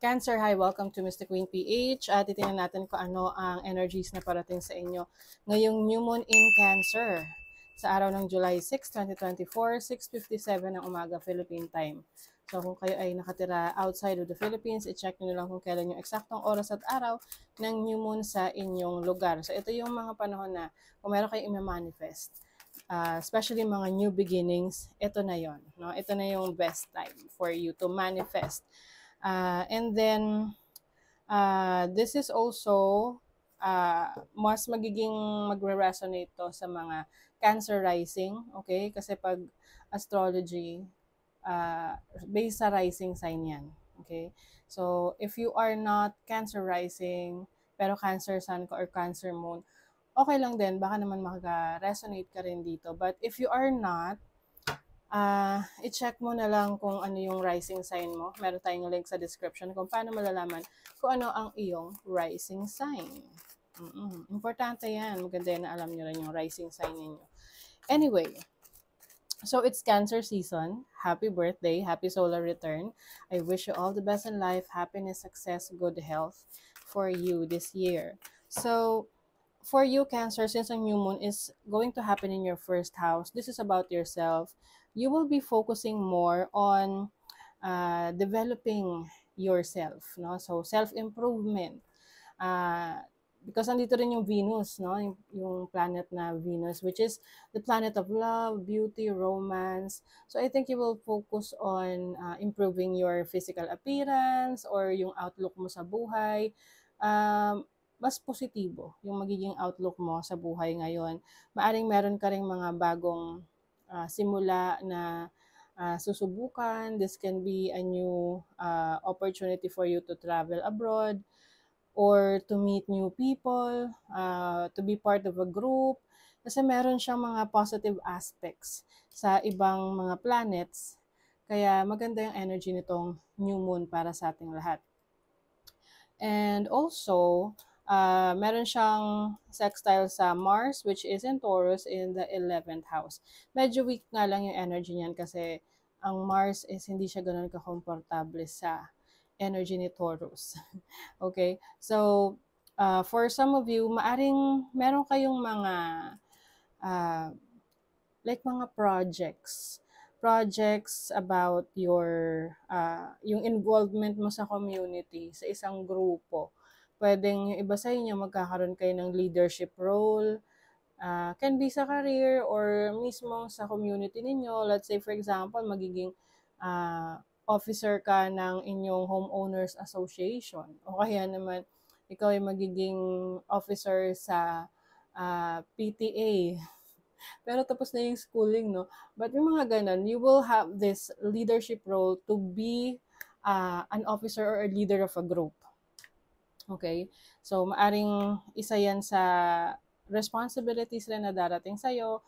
Cancer, hi, welcome to Mr. Queen PH. Titingnan natin kung ano ang energies na parating sa inyo ngayong new moon in Cancer sa araw ng July 6, 2024, 6:57 ng umaga Philippine time. So kung kayo ay nakatira outside of the Philippines, i-check nyo lang kung kailan yung eksaktong oras at araw ng new moon sa inyong lugar. So ito yung mga panahon na kung meron kayong i-manifest, especially mga new beginnings, ito na yon, no? Ito na yung best time for you to manifest. And then, this is also, mas magiging magre-resonate to sa mga Cancer rising, okay? Kasi pag astrology, based sa rising sign yan, okay? So, if you are not Cancer rising, pero Cancer sun ka or Cancer moon, okay lang din, baka naman maka-resonate ka rin dito. But if you are not, i-check mo na lang kung ano yung rising sign mo. Meron tayong link sa description kung paano malalaman kung ano ang iyong rising sign. Importante yan. Maganda yan na alam nyo rin yung rising sign ninyo. Anyway, so it's Cancer season. Happy birthday. Happy solar return. I wish you all the best in life. Happiness, success, good health for you this year. So, for you, Cancer, since a new moon is going to happen in your first house, this is about yourself. You will be focusing more on developing yourself, no? So self-improvement. Because andito rin yung Venus, no? Yung planet na Venus, which is the planet of love, beauty, romance. So I think you will focus on improving your physical appearance or yung outlook mo sa buhay. Mas positibo yung magiging outlook mo sa buhay ngayon. Maaring meron ka ring mga bagong simula na susubukan. This can be a new opportunity for you to travel abroad or to meet new people, to be part of a group. Kasi meron siyang mga positive aspects sa ibang mga planets. Kaya maganda yung energy nitong new moon para sa ating lahat. And also, meron siyang sextile sa Mars, which is in Taurus in the 11th house. Medyo weak nga lang yung energy niyan kasi ang Mars is hindi siya ganun kakomportable sa energy ni Taurus. Okay? So, for some of you, maaring meron kayong mga like mga projects about yung involvement mo sa community, sa isang grupo. Pwedeng yung iba sa inyo magkakaroon kayo ng leadership role, can be sa career or mismo sa community ninyo. Let's say for example, magiging officer ka ng inyong homeowners association o kaya naman ikaw ay magiging officer sa PTA. Pero tapos na yung schooling, no? But yung mga ganun, you will have this leadership role to be an officer or a leader of a group. Okay? So, maaring isa yan sa responsibilities rin na darating sa'yo.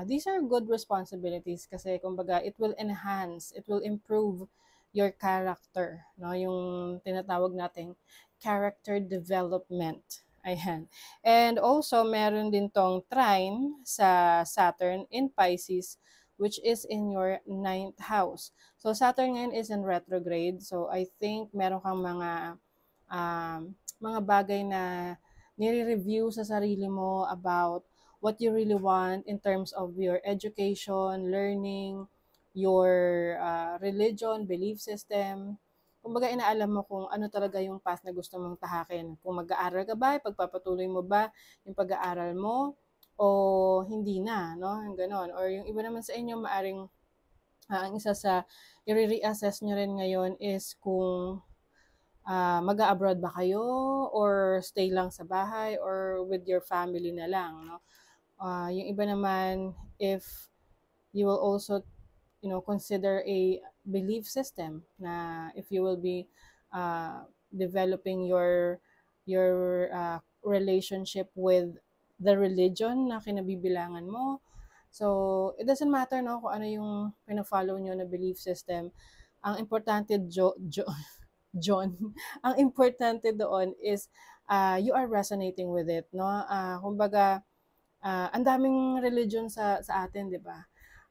These are good responsibilities kasi, kumbaga, it will enhance, it will improve your character, no? Yung tinatawag nating character development. Ayan. And also, meron din tong trine sa Saturn in Pisces, which is in your 9th house. So, Saturn ngayon is in retrograde. So, I think meron kang mga bagay na nire-review sa sarili mo about what you really want in terms of your education, learning, your religion, belief system. Kumbaga, inaalam mo kung ano talaga yung path na gusto mong tahakin. Kung mag-aaral ka ba, pagpapatuloy mo ba yung pag-aaral mo, o hindi na, no? Yung ganon. Or yung iba naman sa inyo, maaring ang isa sa i-reassess nyo rin ngayon is kung mag-a-abroad ba kayo or stay lang sa bahay or with your family na lang, no? Yung iba naman, if you will also consider a belief system na if you will be developing your relationship with the religion na kinabibilangan mo. So, it doesn't matter, no, kung ano yung pina-follow nyo na belief system. Ang importante, John, ang importante doon is you are resonating with it, no? Kumbaga, ang daming religion sa atin, 'di ba?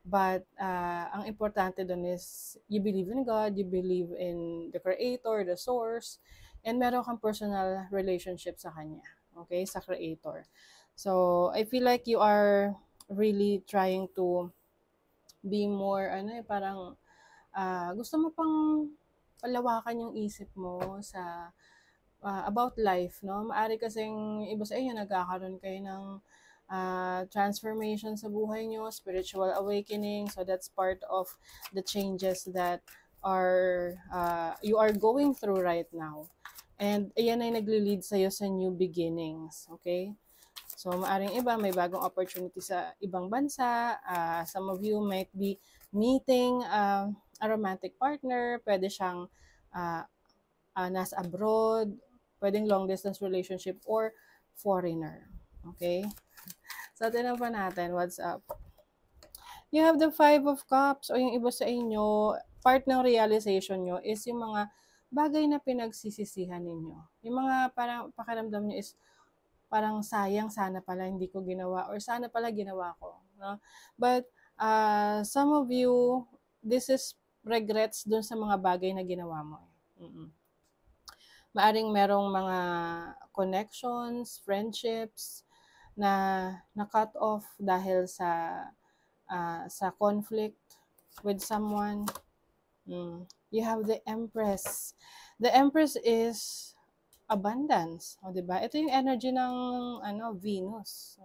But ang importante dun is you believe in God, you believe in the Creator, the Source, and meron kang personal relationship sa Kanya. Okay? Sa Creator. So, I feel like you are really trying to be more, parang gusto mo pang palawakan yung isip mo sa about life, no? Maari kasing iba sa inyo nagkakaroon kayo ng transformation sa buhay nyo, spiritual awakening. So that's part of the changes that you are going through right now. And ayan ay nagli-lead sa'yo sa new beginnings, okay? So, maaring iba, may bagong opportunity sa ibang bansa. Some of you might be meeting a romantic partner. Pwede siyang nasa abroad. Pwedeng long distance relationship or foreigner. Okay? So, tinan pa natin what's up. You have the 5 of Cups o yung iba sa inyo, part ng realization nyo is yung mga bagay na pinagsisisihan ninyo. Yung mga parang pakiramdam nyo is parang sayang, sana pala hindi ko ginawa or sana pala ginawa ko. No? But some of you, this is regrets dun sa mga bagay na ginawa mo. Maaring merong mga connections, friendships na na-cut off dahil sa conflict with someone. You have the Empress. The Empress is abundance, o diba? Ito yung energy ng Venus,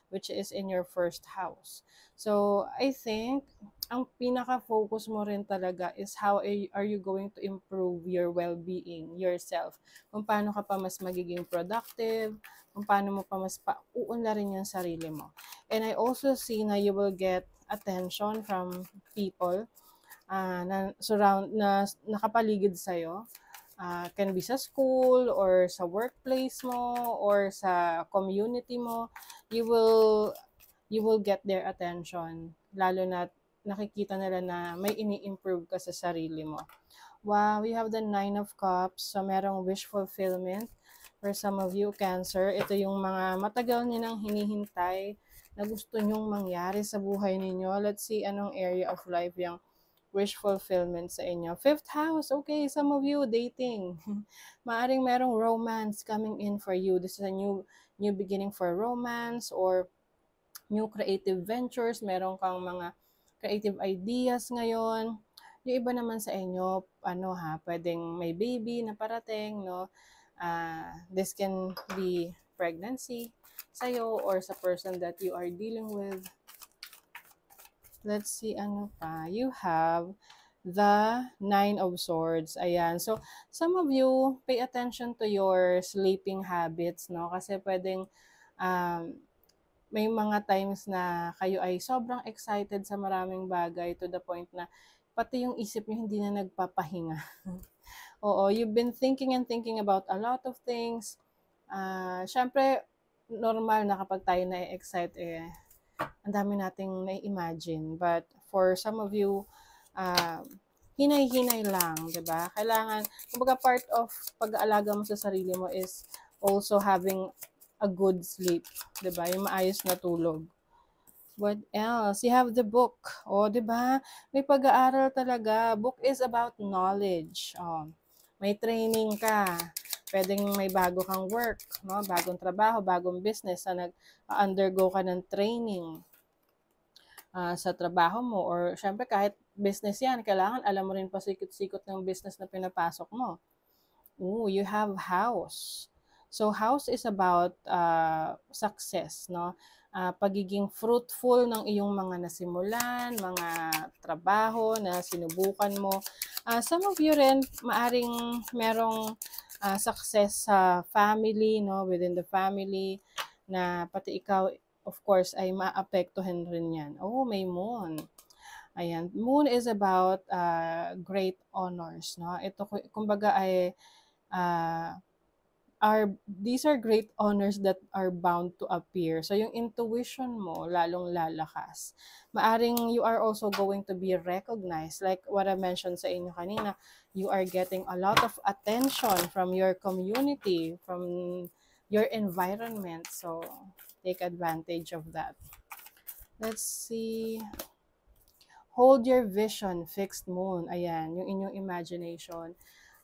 which is in your first house. So, I think ang pinaka-focus mo rin talaga is how are you going to improve your well-being, yourself. Kung paano ka pa mas magiging productive, kung paano mo pa mas uunlarin yung sarili mo. And I also see na you will get attention from people na nakapaligid sa'yo. Can be sa school or sa workplace mo or sa community mo, you will get their attention, lalo na nakikita nila na may ini-improve ka sa sarili mo. Wow, we have the 9 of Cups, so merong wish fulfillment for some of you, Cancer. Ito yung mga matagal niyo nang hinihintay na gusto nyong mangyari sa buhay ninyo. Let's see anong area of life yung wish fulfillment sa inyo. 5th house, okay, some of you dating. Maaring merong romance coming in for you. This is a new beginning for romance or new creative ventures. Meron kang mga creative ideas ngayon. Yung iba naman sa inyo, pwedeng may baby na parating, no? This can be pregnancy sa'yo or sa person that you are dealing with. Let's see, ano pa. You have the 9 of Swords. Ayan. So, some of you, pay attention to your sleeping habits, no? Kasi pwedeng may mga times na kayo ay sobrang excited sa maraming bagay to the point na pati yung isip niyo hindi na nagpapahinga. Oo, you've been thinking and thinking about a lot of things. Syempre, normal na kapag tayo na-excite, ang dami nating na-imagine. But for some of you, hinay-hinay lang, diba? Kailangan, kumbaga part of pag-aalaga mo sa sarili mo is also having a good sleep, diba? Yung maayos na tulog. What else? You have the book. O, diba? May pag-aaral talaga. Book is about knowledge. May training ka. Pwedeng may bago kang work, no? Bagong trabaho, bagong business na nag-undergo ka ng training sa trabaho mo. Or syempre kahit business yan, kailangan alam mo rin pasikot-sikot ng business na pinapasok mo. You have house. So house is about success, no? Pagiging fruitful ng iyong mga nasimulan, mga trabaho na sinubukan mo. Some of you rin, maaring merong success sa family, no? Within the family, na pati ikaw, of course, ay maapektuhan rin yan. May moon. Ayan. Moon is about great honors, no? Ito, kumbaga ay these are great honors that are bound to appear. So, yung intuition mo, lalong lalakas. Maaring you are also going to be recognized. Like what I mentioned sa inyo kanina, you are getting a lot of attention from your community, from your environment. So, take advantage of that. Let's see. Hold your vision, fixed moon. Ayan, yung inyong imagination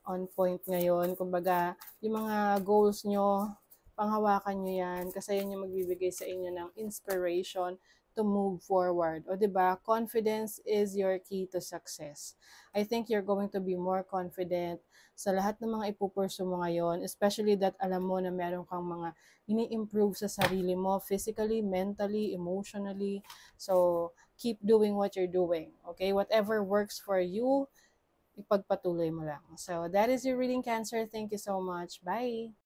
on point ngayon. Kumbaga, yung mga goals nyo, panghawakan nyo yan kasi yan yung magbibigay sa inyo ng inspiration to move forward. O diba, confidence is your key to success. I think you're going to be more confident sa lahat ng mga ipupursu mo ngayon, especially that alam mo na meron kang mga ini-improve sa sarili mo, physically, mentally, emotionally. So, keep doing what you're doing. Okay? Whatever works for you, ipagpatuloy mo lang. So, that is your reading, Cancer. Thank you so much. Bye!